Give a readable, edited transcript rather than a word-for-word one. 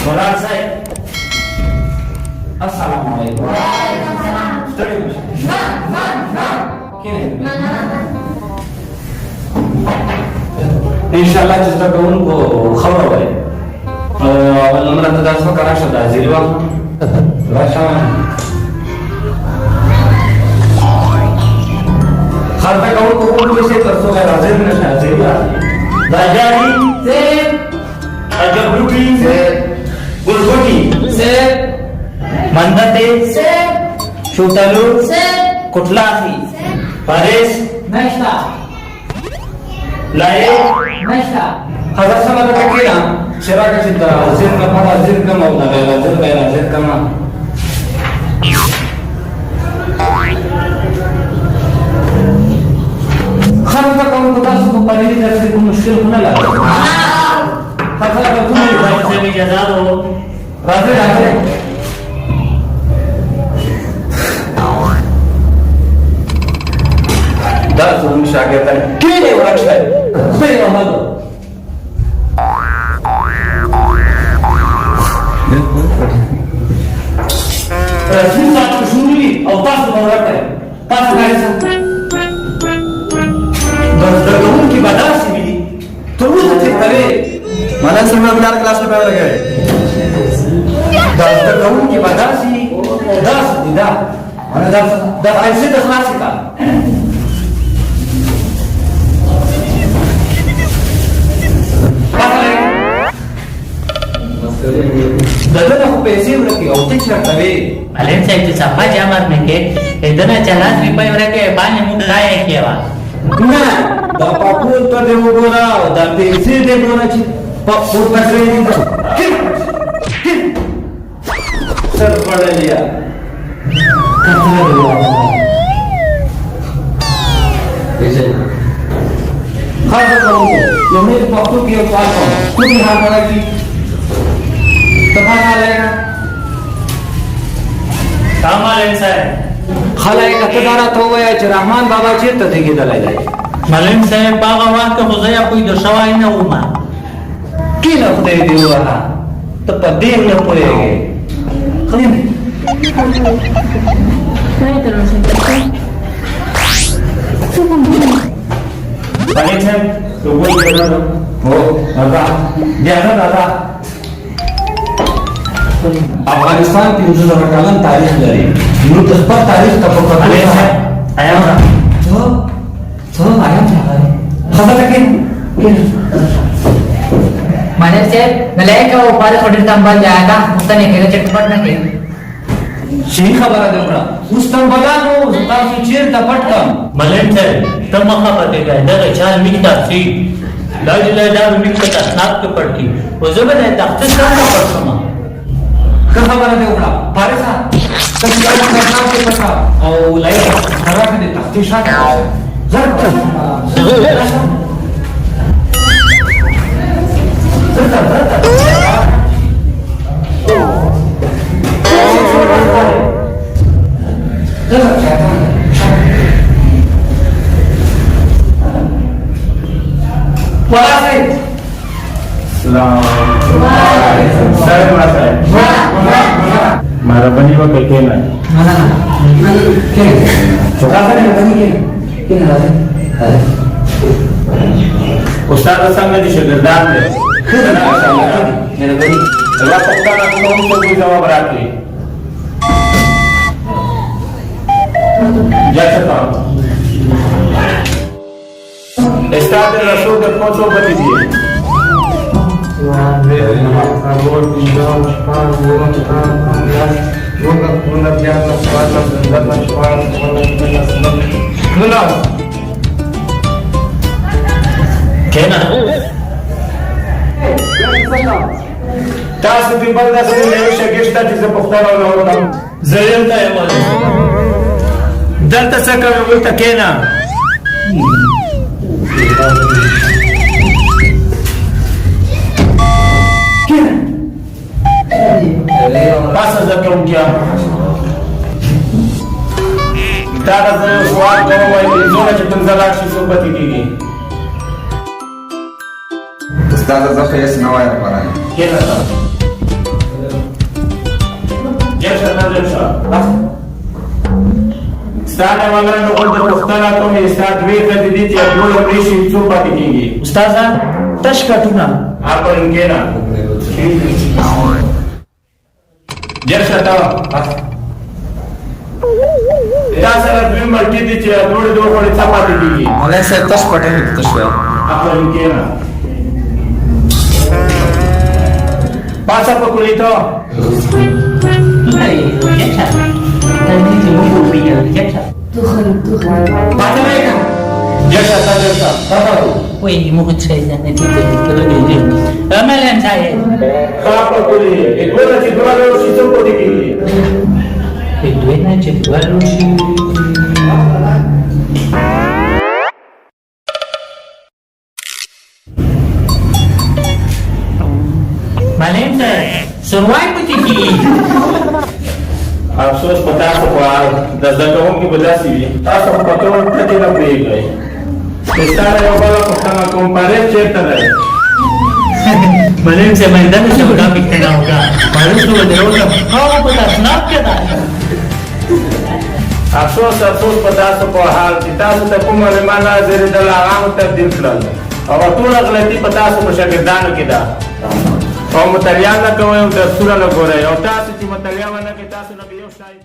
Murat Said. Assalamualaikum. इंशाल्लाह जिसका कौन को खबर है नम्र तदास में करा शब्द जिलवा राशा हर पे कौन को कौन से तरसो का राजिर नशा जिलवा दाजारी से अजबरुकी से गुलगुटी से मंदते से शूटलू से कुटलाही परेश नशा लाए नशा हजार sama tak kira syaraka cinta azir ka pada azir ka mau na azir ka ma खाना का काम बता सको पहले ही तरह से कोई मुश्किल होने लगा खाना का तुम ही भाई से भी जजा हो राधे राधे दस हम शागिर्द हैं किने वरक्ष है सही बात रसूल साहब सुनी अवतार मुबारक है पास गाइस दर्दों की बता सी मिली तो वो सच्चे करे माना से मैं बिलार क्लास में पढ़ रहा है दर्दों की बता सी 10 दिदा माना 10 ऐसे 10 क्लास का दादा को पैसे रखे औते चढ़ता वे अलेन साहेब ची सफा जामार नके एदना चलास रिपाई वरके पाणी मुख काय केवा ना दा पापूल तो देव गोरा दा पैसे दे गोरा ची पापूल पैसे नहीं सर पड़ लिया कितना दिया पैसे खास करो ये मेरे पापूल की पास कुछ हां करा की तफा लेगा कामालेन साहेब खलाय का तदारा तो वया रहमान बाबा चेत देगी दलाई मलेन साहेब बाबा वाक खुजया कोई दशवाई न उमा की न खुदे दियो रहा तो पदे न पड़ेगे खलीन नहीं तरह से मलेन साहब लोगों को बता हो दादा ज्यादा दादा अफगानिस्तान 300 रकालन तारीख लरी नु तस्पर तारीख तपक अलेन साहेब आया ना तो आया था खबर लगे मलेन साहेब नलायक का ऊपर थोड़ी तंबल जाएगा उसका नहीं खेला चटपट ना के शी खबर है हमरा उस तंबला नो तासु चेर दपट कम मलेन साहेब तम खबर के गए दर चाल मिकता सी लाज लाजा मिकता स्नाप के पड़ती वो जबन है तख्त का पड़समा खबर है हमरा पारेसा कभी का के पता और लाइट खरा के तफ्तीशा जरा मारा बनी वो कहीं ना mana ke coba kan bani ke ada उस्ताद संग जी शगिर्दार ने मेरा बनी अल्लाह पक्का ना तुम तो कोई जवाब राखी जैसे काम उस्ताद रसूल के फोटो बता दिए केना تاسو په بل داسې یو شګشته چې زه پښتنه ولولم زریم ته یو دلته څه کوي ولته کېنا پاسه زه کوم کیا دا زه سوال کوم وایي زونه چې تم زلاک شي صحبت کیږي استاد زه خیس نه وایم قرآن کېنا درشه ستا نه ولاړ نو غوښتل پوښتنه کوم ستا دوې ښځې دي چې ټوله مړې شي څو پاتې کېږي استاذه تش کټونه آفرین کېنه درشه ته تا سره دوې ملټې دي چې دوړې خوړې څه پاتې کېږي مولوي صاحب تاسو پټه هیڅ تشوي آفرین کېنه پاسه په کولې ته درشه ته درشه Wih, mau saya nanti terlalu Amalan saya. apa boleh? Itu nanti dua ratus itu boleh gini. Itu aja 200. Malam saya seruai putih. Afsus pata ko das da ko ki badasi vi. Taso pato kati na pega. Estara yo bala ko kana compare certa dai. Malam saya मैदान से बड़ा पिटना होगा. मालूम तो वो होगा. हाँ पता स्नैप क्या था? Afsus pata ko hal kita su ta kuma le mana zere da la ram tabdil klan. Aw ټول غلطي پتا سو شاګردانو کې دا. او مطالعه نه کوي او درسونه نه ګوري او تاسو چې مطالعه ونه کوي تاسو نه یو شای